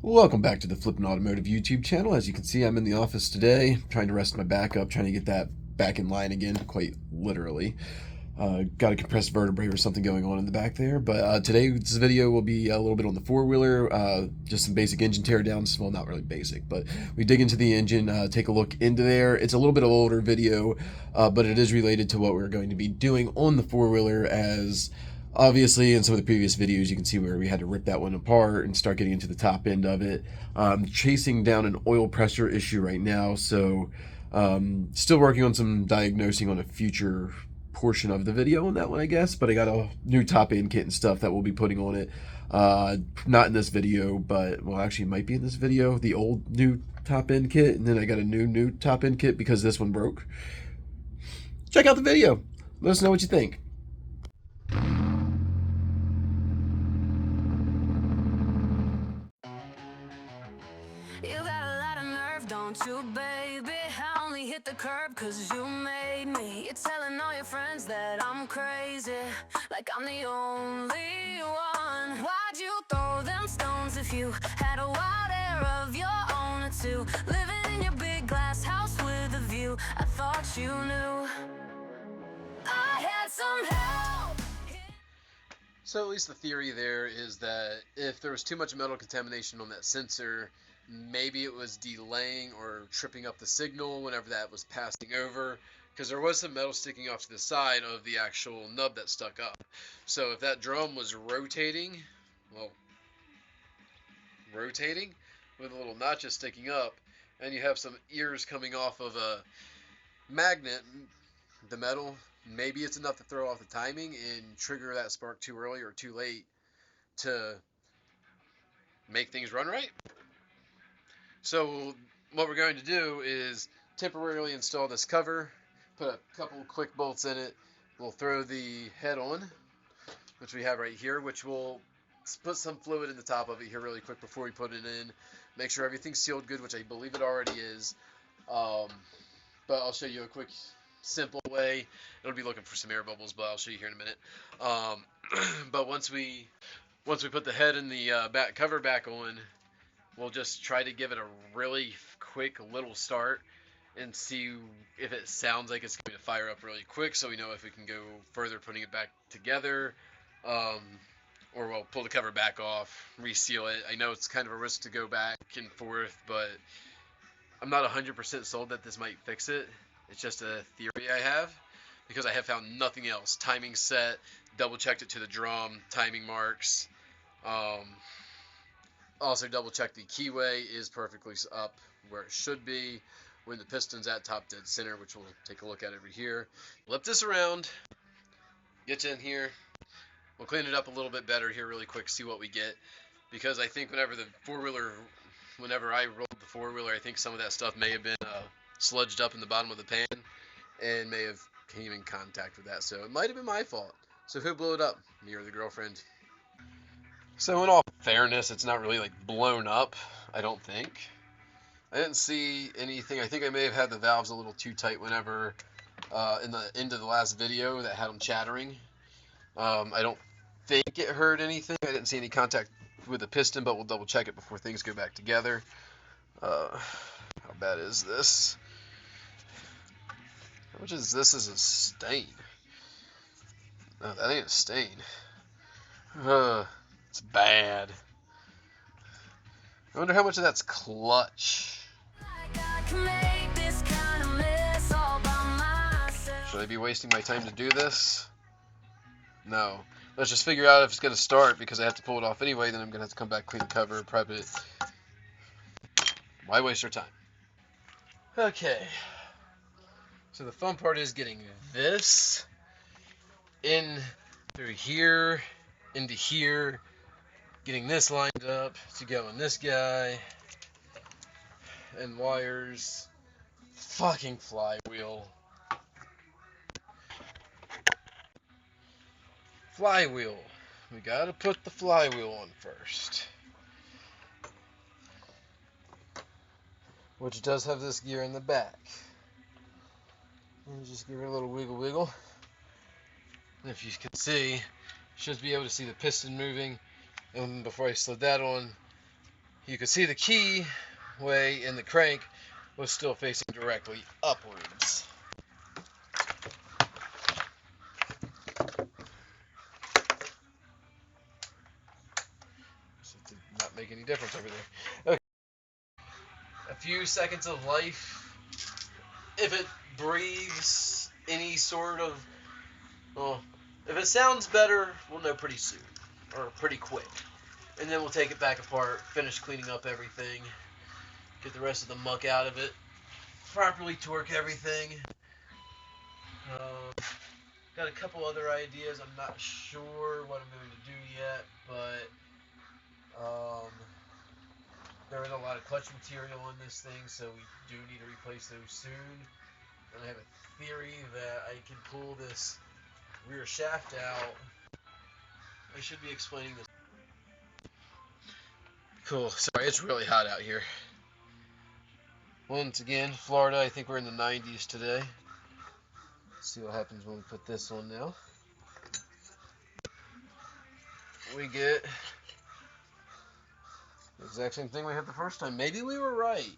Welcome back to the Flippin' Automotive YouTube channel. As you can see, I'm in the office today, trying to rest my back up, trying to get that back in line again, quite literally. Got a compressed vertebrae or something going on in the back there. But today's video will be a little bit on the four-wheeler, just some basic engine teardowns. Well, not really basic, but we dig into the engine, take a look into there. It's a little bit of an older video, but it is related to what we're going to be doing on the four-wheeler, as obviously in some of the previous videos you can see where we had to rip that one apart and start getting into the top end of it. Chasing down an oil pressure issue right now, so still working on some diagnosing on a future portion of the video on that one, I guess. But I got a new top end kit and stuff that we'll be putting on it. Not in this video, but well, actually it might be in this video. The old new top end kit, and then I got a new top end kit because this one broke. Check out the video. Let us know what you think. You got a lot of nerve, don't you, baby? I only hit the curb cause you made me. You're telling all your friends that I'm crazy, like I'm the only one. Why'd you throw them stones if you had a wild air of your own or two? Living in your big glass house with a view, I thought you knew I had some help. So at least the theory there is that if there was too much metal contamination on that sensor, maybe it was delaying or tripping up the signal whenever that was passing over, because there was some metal sticking off to the side of the actual nub that stuck up. So if that drum was rotating, well, rotating with a little notches sticking up, and you have some ears coming off of a magnet, the metal, maybe it's enough to throw off the timing and trigger that spark too early or too late to make things run right. So what we're going to do is temporarily install this cover, put a couple quick bolts in it. We'll throw the head on, which we have right here, which will put some fluid in the top of it here really quick before we put it in. Make sure everything's sealed good, which I believe it already is. But I'll show you a quick, simple way. It'll be looking for some air bubbles, but I'll show you here in a minute. But once we put the head and the back cover back on, we'll just try to give it a really quick little start and see if it sounds like it's going to fire up really quick, so we know if we can go further putting it back together, or we'll pull the cover back off, reseal it. I know it's kind of a risk to go back and forth, but I'm not 100% sold that this might fix it. It's just a theory I have, because I have found nothing else. Timing set, double checked it to the drum, timing marks. Also double check the keyway is perfectly up where it should be when the piston's at top dead center, which we'll take a look at over here. Flip this around, get in here. We'll clean it up a little bit better here really quick, see what we get. Because I think whenever I rolled the four-wheeler, I think some of that stuff may have been sludged up in the bottom of the pan and may have came in contact with that. So it might have been my fault. So who blew it up? Me or the girlfriend? So in all fairness, it's not really like blown up, I don't think. I didn't see anything. I think I may have had the valves a little too tight whenever in the end of the last video that had them chattering. I don't think it hurt anything. I didn't see any contact with the piston, but we'll double check it before things go back together. How bad is this? How much is this as a stain? No, that ain't a stain. It's bad. I wonder how much of that's clutch. Should I be wasting my time to do this? No. Let's just figure out if it's going to start, because I have to pull it off anyway. Then I'm going to have to come back, clean the cover, prep it. Why waste our time? Okay. So the fun part is getting this in through here, into here, getting this lined up to go in this guy, and wires. Fucking flywheel. Flywheel. We gotta put the flywheel on first. Which does have this gear in the back. And just give it a little wiggle wiggle. And if you can see, should be able to see the piston moving. And before I slid that on, you can see the key way in the crank was still facing directly upwards. So it did not make any difference over there. Okay. A few seconds of life. If it breathes any sort of, well, if it sounds better, we'll know pretty soon, or pretty quick. And then we'll take it back apart, finish cleaning up everything, get the rest of the muck out of it, properly torque everything. Got a couple other ideas. I'm not sure what I'm going to do yet, but there is a lot of clutch material in this thing, so we do need to replace those soon. And I have a theory that I can pull this rear shaft out. I should be explaining this. Cool. Sorry, it's really hot out here. Once again, Florida, I think we're in the 90s today. Let's see what happens when we put this on now. We get the exact same thing we had the first time. Maybe we were right.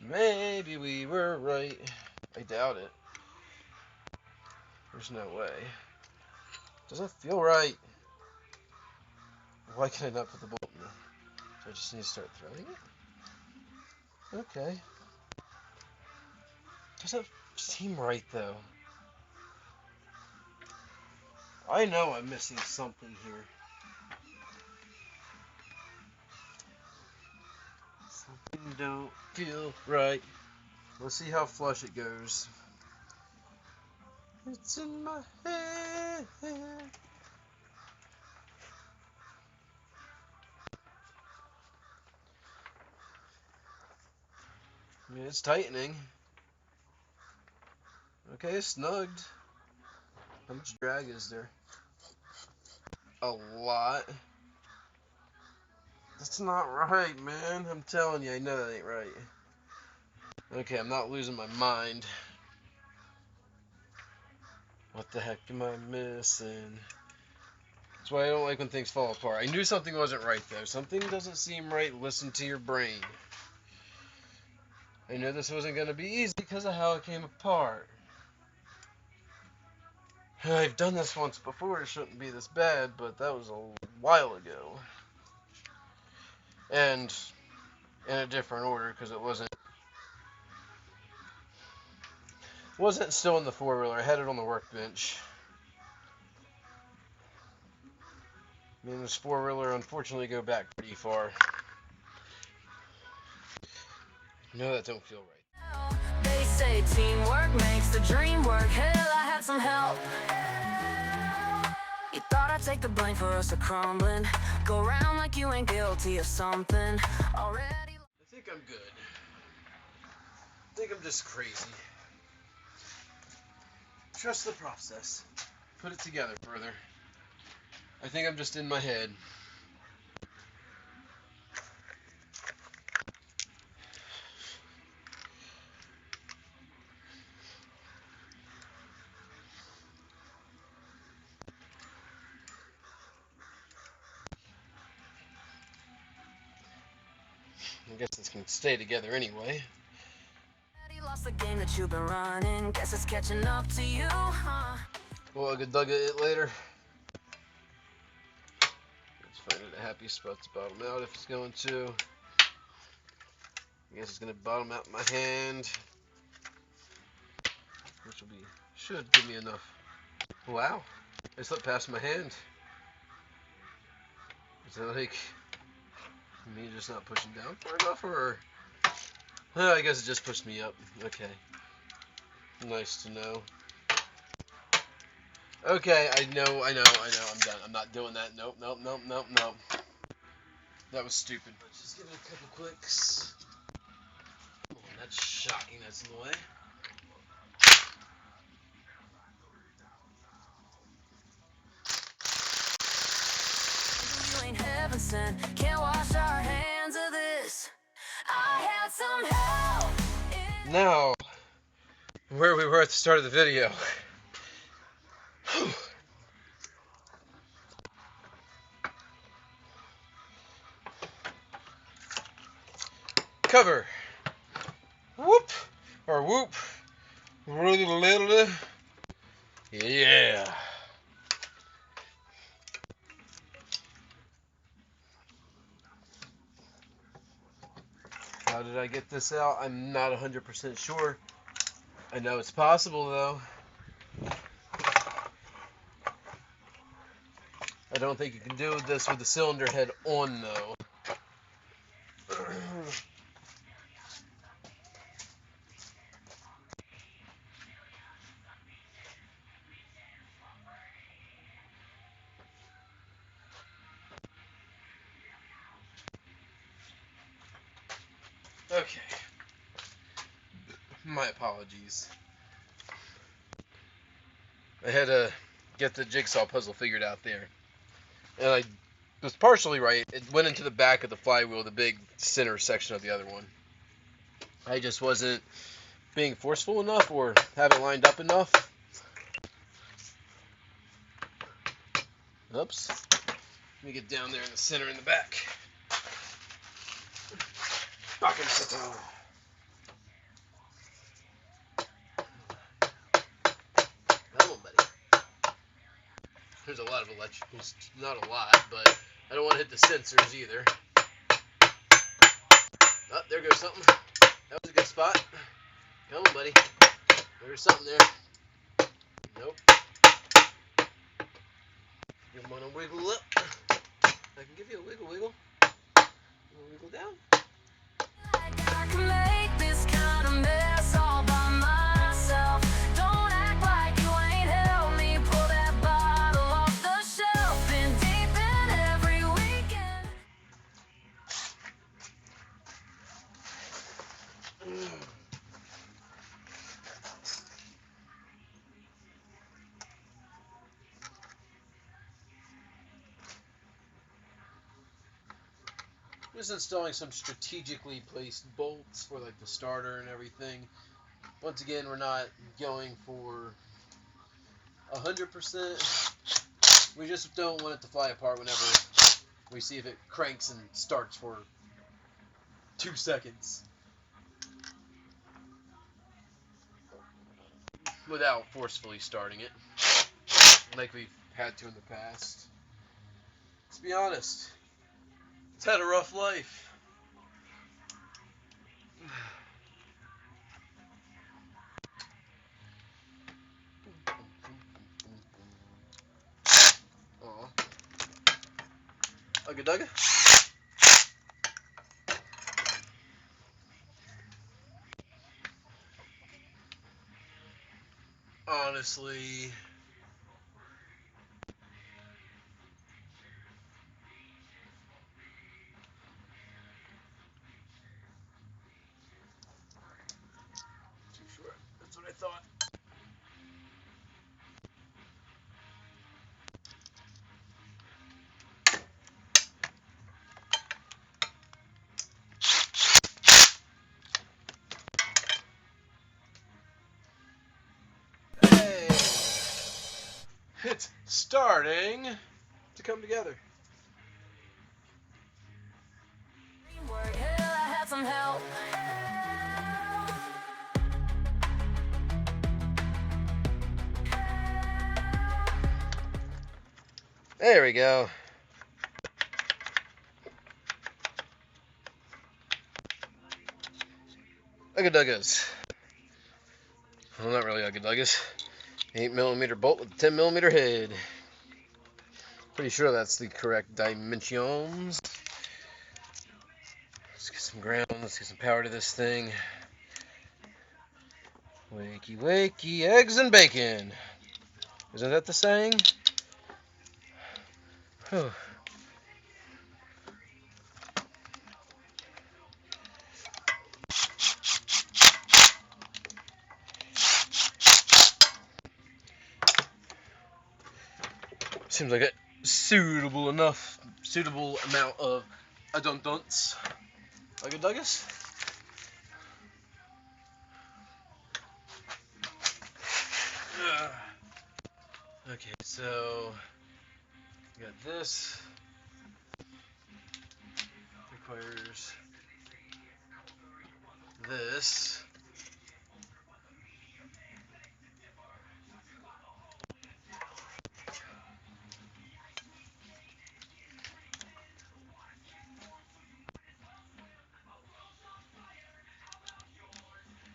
Maybe we were right. I doubt it. There's no way. Doesn't feel right. Why can I not put the bolt in there? Do I just need to start throwing it? Okay. Doesn't seem right though. I know I'm missing something here. Something don't feel right. Let's see how flush it goes. It's in my head. I mean, it's tightening. Okay, it's snugged. How much drag is there? A lot. That's not right, man. I'm telling you, I know that ain't right. Okay, I'm not losing my mind. What the heck am I missing? That's why I don't like when things fall apart. I knew something wasn't right, though. Something doesn't seem right. Listen to your brain. I knew this wasn't going to be easy because of how it came apart. I've done this once before. It shouldn't be this bad, but that was a while ago. And in a different order because it wasn't still in the four-wheeler. I had it on the workbench. Me and this four-wheeler unfortunately go back pretty far. No, that don't feel right. They say teamwork makes the dream work. Hell, I had some help. You thought I'd take the blame for us crumbling. Go around like you ain't guilty of something already. I think I'm good. I think I'm just crazy. Trust the process. Put it together further. I think I'm just in my head. I guess this can stay together anyway. Lost the game that you've been running. Guess it's catching up to you, huh? Well, I could dug it later. Let's find it a happy spot to bottom out if it's going to. I guess it's going to bottom out in my hand, which should give me enough. Wow, I slipped past my hand. Is that like me just not pushing down far enough, or? I guess it just pushed me up. Okay. Nice to know. Okay, I know, I'm done. I'm not doing that. Nope. That was stupid. Let's just give it a couple clicks. Oh, that's shocking, that's in the way. You ain't heaven sent, can't wash our hands of this. I had some help. Now, where we were at the start of the video. cover. Whoop or whoop. Yeah. How did I get this out? I'm not 100% sure. I know it's possible though. I don't think you can do this with the cylinder head on though. Okay. My apologies. I had to get the jigsaw puzzle figured out there. And I was partially right. It went into the back of the flywheel, the big center section of the other one. I just wasn't being forceful enough or haven't lined up enough. Oops. Let me get down there in the center in the back. Back in the center. Come on, buddy. There's a lot of electricals. Not a lot, but I don't want to hit the sensors either. Oh, there goes something. That was a good spot. Come on, buddy. There's something there. Nope. You want to wiggle up? I can give you a wiggle wiggle. You want to wiggle down? I can make this kind of mess all by myself. Don't act like you ain't helped me pull that bottle off the shelf. Been deep in every weekend. Just installing some strategically placed bolts for like the starter and everything. Once again, we're not going for 100%. We just don't want it to fly apart whenever we see if it cranks and starts for 2 seconds without forcefully starting it, like we've had to in the past. Let's be honest, it's had a rough life. Ugga dugga. Honestly, too short. That's what I thought. Hey, it's starting to come together. Work, hell, I had some help. There we go. Ugga duggas. Well, not really ugga duggas. 8mm bolt with a 10mm head. Pretty sure that's the correct dimensions. Let's get some ground. Let's get some power to this thing. Wakey, wakey, eggs and bacon. Isn't that the saying? Whew. Seems like a suitable amount of aduntunts. Ugga duggas. Okay, so we got this. Requires this.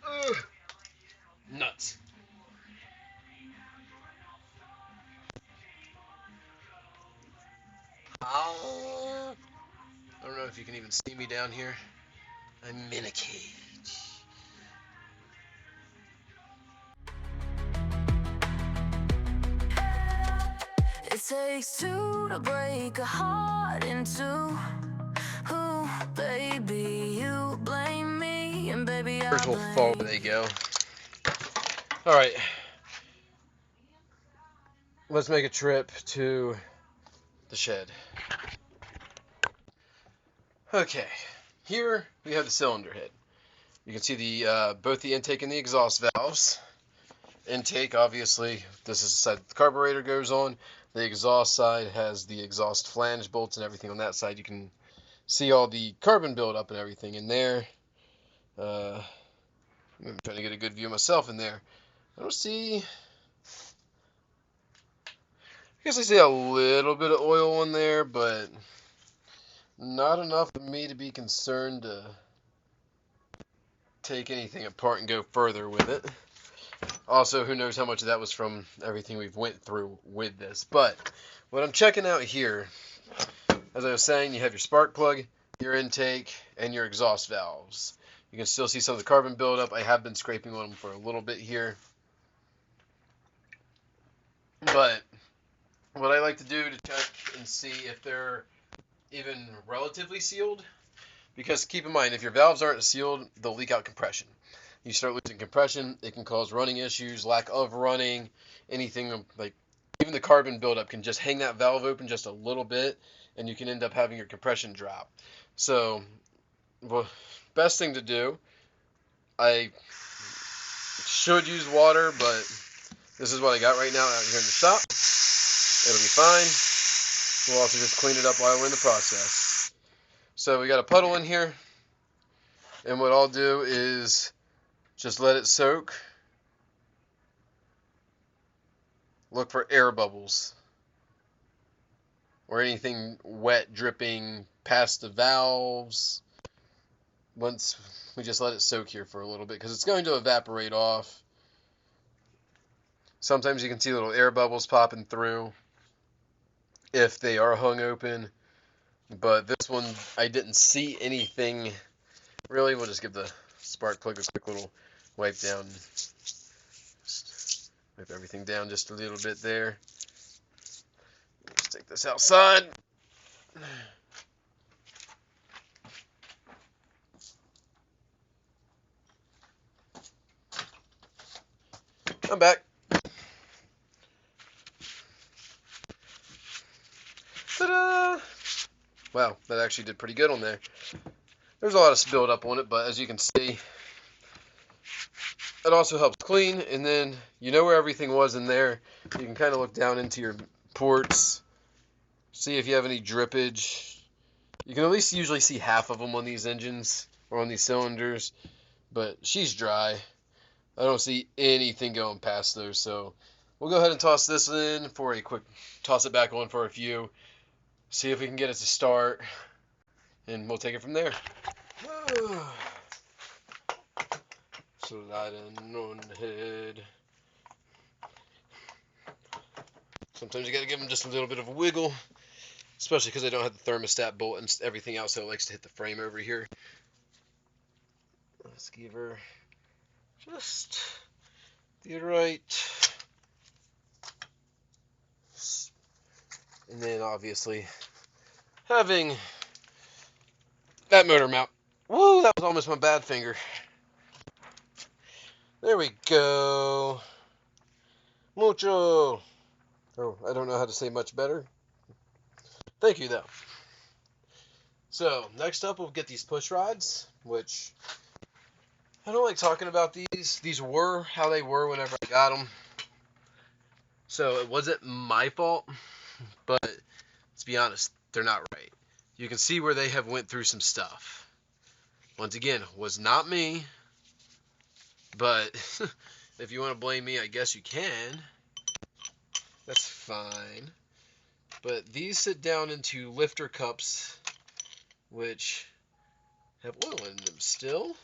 Ugh. Nuts. Oh. I don't know if you can even see me down here. I'm in a cage. It takes two to break a heart in two. Ooh, baby, you blame me, and baby, I Virtual blame fall. There you go. All right. Let's make a trip to the shed. Okay. Here we have the cylinder head. You can see the both the intake and the exhaust valves. Intake, obviously, this is the side that the carburetor goes on. The exhaust side has the exhaust flange bolts and everything on that side. You can see all the carbon buildup and everything in there. I'm trying to get a good view of myself in there. I don't see... I guess I see a little bit of oil in there, but not enough for me to be concerned to take anything apart and go further with it. Also, who knows how much of that was from everything we've went through with this. But what I'm checking out here, as I was saying, you have your spark plug, your intake, and your exhaust valves. You can still see some of the carbon buildup. I have been scraping on them for a little bit here. But what I like to do to check and see if they're even relatively sealed, because keep in mind, if your valves aren't sealed, they'll leak out compression. You start losing compression, it can cause running issues, lack of running, anything like even the carbon buildup can just hang that valve open just a little bit, and you can end up having your compression drop. So, well, best thing to do, I should use water, but this is what I got right now out here in the shop. It'll be fine. We'll also just clean it up while we're in the process. So we got a puddle in here, and what I'll do is just let it soak. Look for air bubbles or anything wet dripping past the valves. Once we just let it soak here for a little bit, because it's going to evaporate off. Sometimes you can see little air bubbles popping through if they are hung open, but this one I didn't see anything really. We'll just give the spark plug a quick little wipe down. Just wipe everything down just a little bit there. Let's take this outside. I'm back. Ta-da! Wow, that actually did pretty good on there. There's a lot of build up on it, but as you can see, it also helps clean, and then you know where everything was in there. You can kind of look down into your ports, see if you have any drippage. You can at least usually see half of them on these engines or on these cylinders, but she's dry. I don't see anything going past those, so we'll go ahead and toss this in for a quick, toss it back on for a few, see if we can get it to start, and we'll take it from there. Sliding on the head. Sometimes you gotta give them just a little bit of a wiggle, especially because I don't have the thermostat bolt and everything else, so it likes to hit the frame over here. Let's give her just the right. And then obviously having that motor mount. Woo, that was almost my bad finger. There we go. Mucho. Oh, I don't know how to say much better. Thank you, though. So, next up, we'll get these push rods, which I don't like talking about these. These were how they were whenever I got them. So, it wasn't my fault, but let's be honest, they're not right. You can see where they have went through some stuff. Once again, was not me. But if you want to blame me, I guess you can. That's fine. But these sit down into lifter cups, which have oil in them still.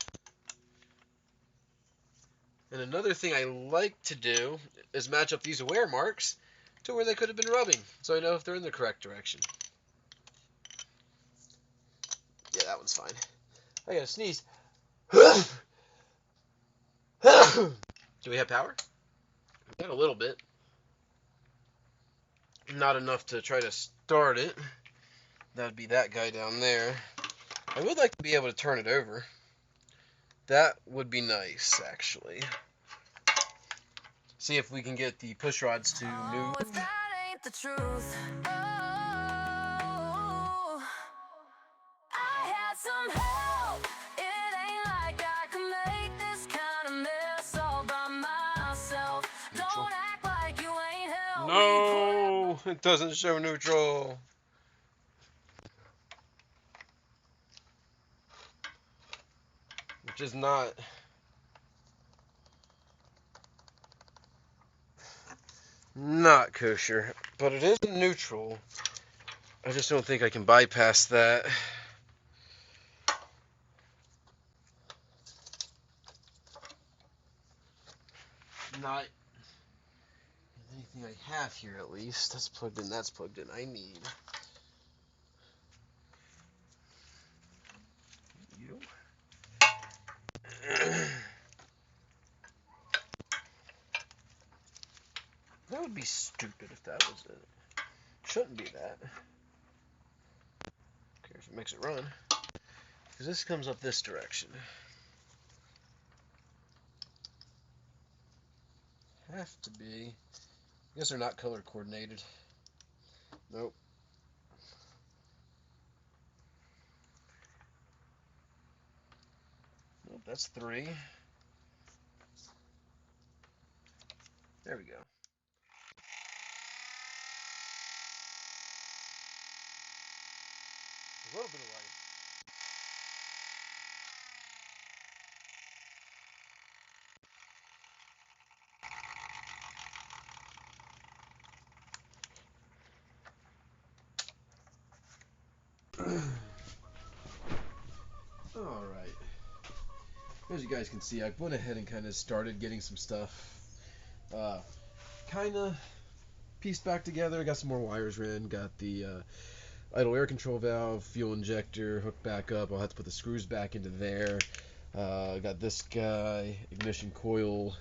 And another thing I like to do is match up these wear marks to where they could have been rubbing, so I know if they're in the correct direction. Yeah, that one's fine. I gotta sneeze. Do we have power? We got a little bit. Not enough to try to start it. That would be that guy down there. I would like to be able to turn it over. That would be nice, actually. See if we can get the push rods to move. If that ain't the truth. Oh, I had some help. It ain't like I can make this kind of mess all by myself. Don't act like you ain't helped me. No, it doesn't show neutral. Which is not kosher, but it is neutral. I just don't think I can bypass that. Not anything I have here, at least. That's plugged in. That's plugged in. I need you. That would be stupid if that was it. Shouldn't be that. Okay, if it makes it run. Because this comes up this direction. Have to be. I guess they're not color coordinated. Nope. Nope, that's 3. There we go. A little bit of light. Alright. As you guys can see, I went ahead and kind of started getting some stuff kind of pieced back together. Got some more wires in. Got the idle air control valve, fuel injector hooked back up. I'll have to put the screws back into there. Got this guy, ignition coil.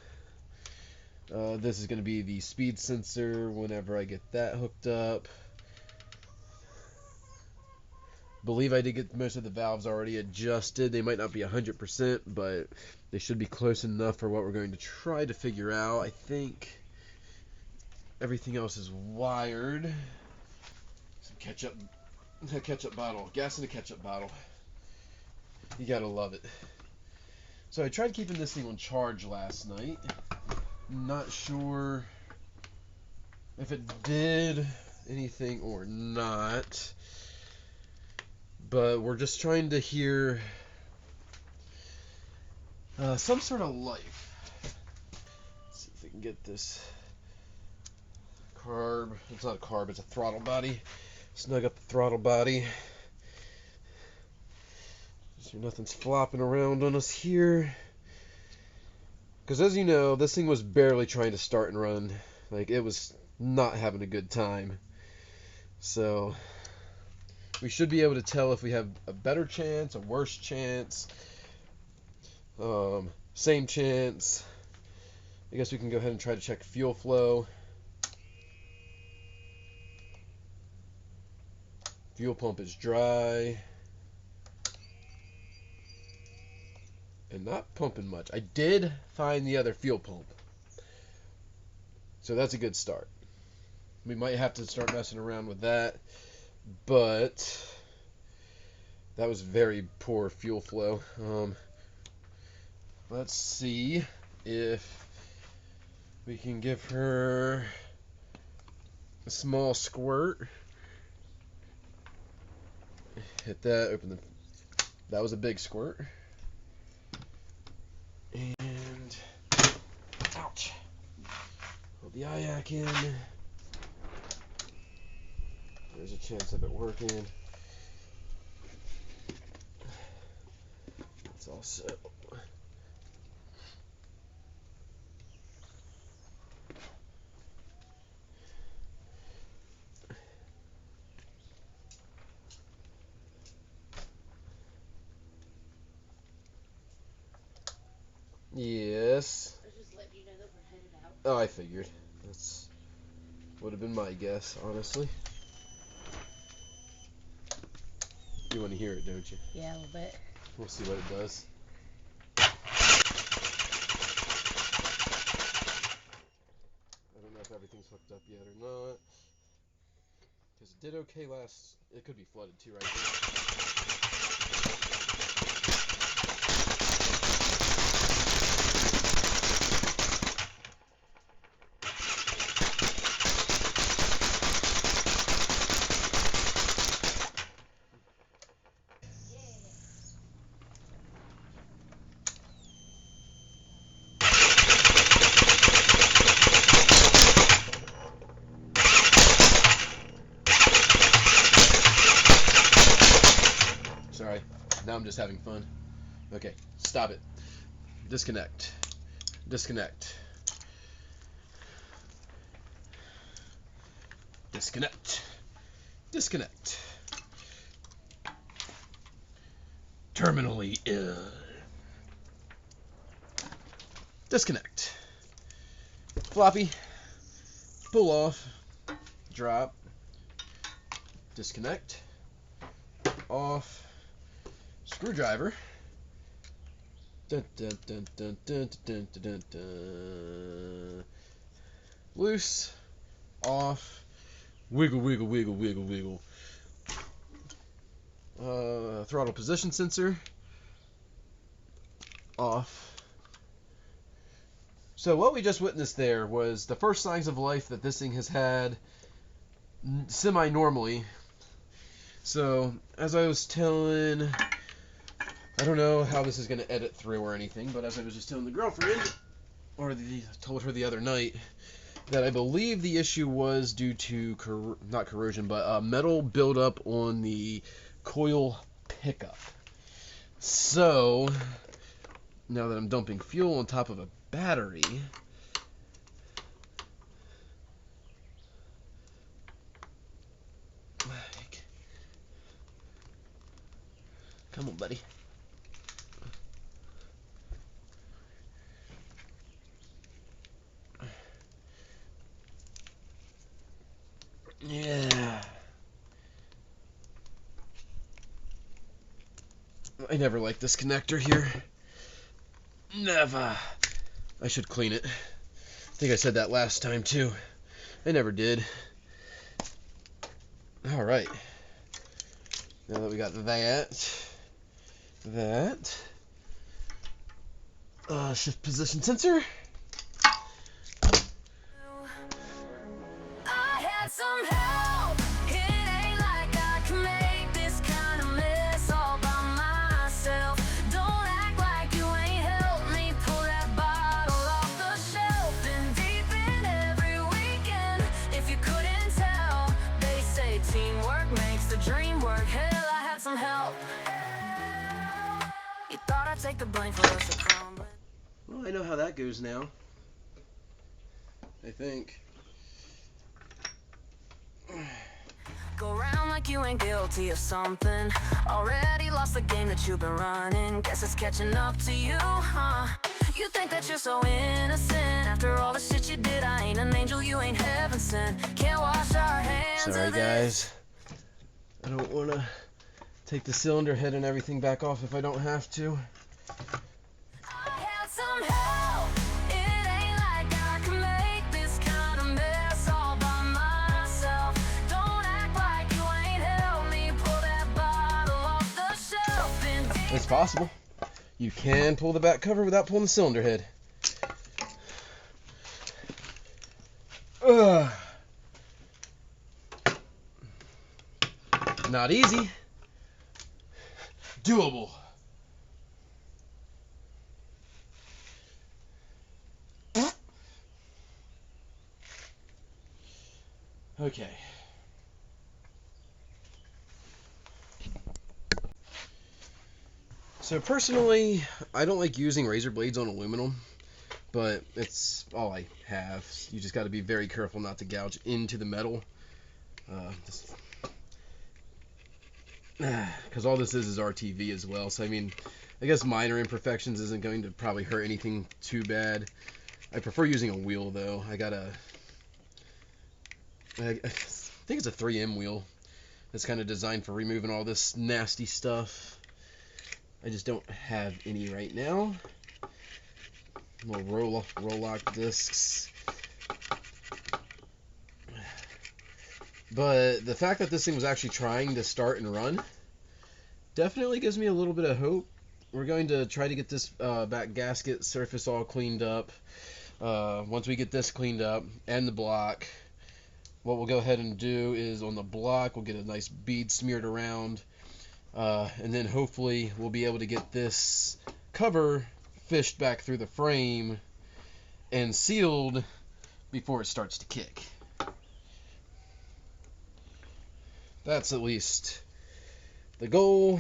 This is going to be the speed sensor whenever I get that hooked up. Believe I did get most of the valves already adjusted. They might not be 100%, but they should be close enough for what we're going to try to figure out. I think everything else is wired. Some ketchup bottle, gas in a ketchup bottle. You gotta love it. So I tried keeping this thing on charge last night. Not sure if it did anything or not. But we're just trying to hear some sort of life. Let's see if we can get this carb. It's not a carb, it's a throttle body. Snug up the throttle body. So nothing's flopping around on us here. Because as you know, this thing was barely trying to start and run. Like, it was not having a good time. So we should be able to tell if we have a better chance, a worse chance, same chance. I guess we can go ahead and try to check fuel flow. Fuel pump is dry. And not pumping much. I did find the other fuel pump. So that's a good start. We might have to start messing around with that. But that was very poor fuel flow. Let's see if we can give her a small squirt. Hit that, open the... That was a big squirt. And the IAC in. There's a chance of it working. It's all set. Yes. I was just letting you know that we're headed out. Oh, I figured. That's would have been my guess, honestly. You want to hear it, don't you? Yeah, a little bit. We'll see what it does. I don't know if everything's hooked up yet or not. Because it did okay last. It could be flooded too right there. Sorry, now I'm just having fun. Okay, stop it. Disconnect. Disconnect. Disconnect. Disconnect. Terminally ill. Disconnect. Floppy. Pull off. Drop. Disconnect. Off. Screwdriver. Dun, dun, dun, dun, dun, dun, dun, dun, dun. Loose. Off. Wiggle, wiggle, wiggle, wiggle, wiggle. Throttle position sensor. Off. So what we just witnessed there was the first signs of life that this thing has had semi-normally. So, as I was telling, I don't know how this is going to edit through or anything, but as I was just telling the girlfriend, told her the other night, that I believe the issue was due to, not corrosion, but metal buildup on the coil pickup. So, now that I'm dumping fuel on top of a battery, come on, buddy. Yeah. I never liked this connector here. Never. I should clean it. I think I said that last time too. I never did. Alright. Now that we got that. Shift position sensor. I had some help. It ain't like I can make this kind of mess all by myself. Don't act like you ain't helped me pull that bottle off the shelf. Been deep in every weekend. If you couldn't tell, they say teamwork makes the dream work. Hell, I had some help. You thought I'd take the blame for us to come, but Well, I know how that goes now. I think. go around like you ain't guilty of something. Already lost the game that you've been running. Guess it's catching up to you, huh? You think that you're so innocent. After all the shit you did, I ain't an angel, you ain't heaven sent. Can't wash our hands Sorry, of this. guys. I don't want to take the cylinder head and everything back off if I don't have to. I had some help. It ain't like I can make this kind of mess all by myself. Don't act like you ain't helped me pull that bottle off the shelf. Been deep It's possible. You can pull the back cover without pulling the cylinder head. Ugh. Not easy. Doable. Okay. So personally, I don't like using razor blades on aluminum, but it's all I have. You just got to be very careful not to gouge into the metal. Because all this is RTV as well. So I mean, I guess minor imperfections isn't going to probably hurt anything too bad. I prefer using a wheel though. I think it's a 3M wheel that's kind of designed for removing all this nasty stuff. I just don't have any right now. Little roll lock discs. But the fact that this thing was actually trying to start and run definitely gives me a little bit of hope. We're going to try to get this back gasket surface all cleaned up. Once we get this cleaned up and the block, what we'll go ahead and do is on the block we'll get a nice bead smeared around, and then hopefully we'll be able to get this cover fished back through the frame and sealed before it starts to kick. That's at least the goal.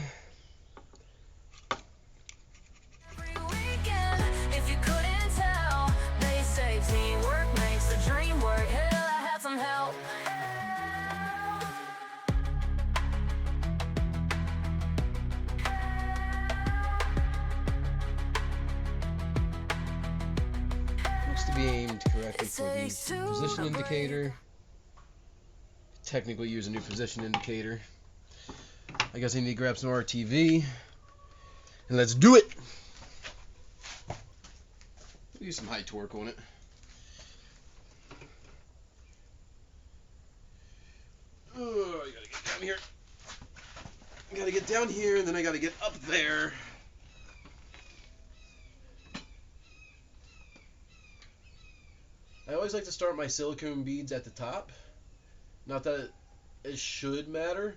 Looks to be aimed correctly for the position indicator. Technically use a new position indicator. I guess I need to grab some RTV and let's do it. Use some high torque on it. Oh, I gotta get down here. I gotta get down here and then I gotta get up there. I always like to start my silicone beads at the top. Not that it should matter,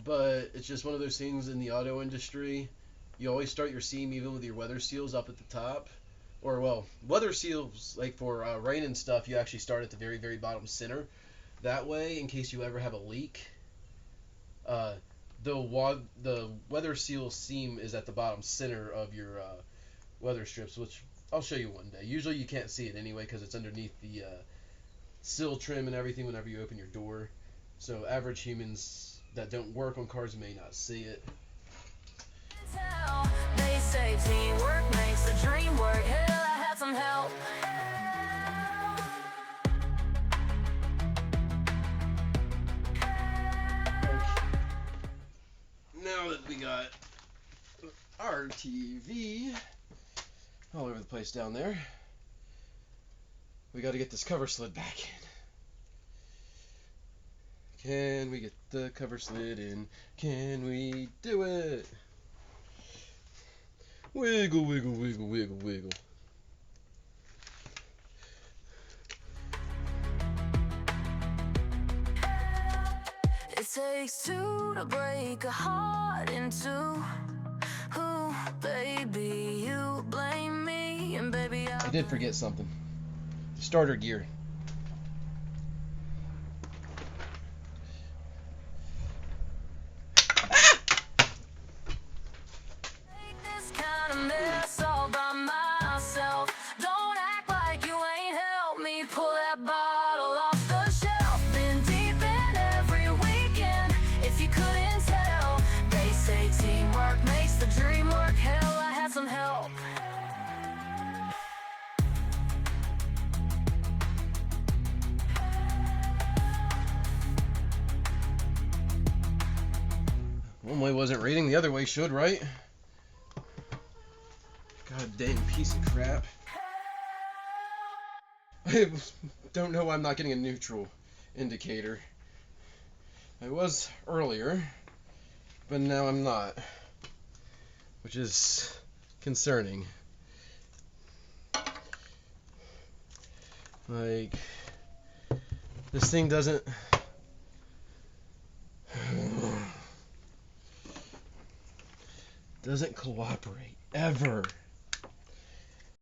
but it's just one of those things in the auto industry. You always start your seam even with your weather seals up at the top. Or, well, weather seals, like for rain and stuff, you actually start at the very, very bottom center. That way, in case you ever have a leak, the weather seal seam is at the bottom center of your weather strips, which I'll show you one day. Usually you can't see it anyway because it's underneath the sill trim and everything whenever you open your door. So average humans that don't work on cars may not see it. They say teamwork makes the dream work. Hell, I had some help. Now that we got RTV all over the place down there, we got to get this cover slid back in. Can we get the cover slid in? Can we do it? Wiggle, wiggle, wiggle, wiggle, wiggle. It takes two to break a heart in two. Ooh, baby, you blame me, and baby, I did forget something. Starter gear. One way wasn't reading, the other way should, right? God dang piece of crap. I don't know why I'm not getting a neutral indicator. I was earlier, but now I'm not, which is concerning. Like, this thing doesn't cooperate ever.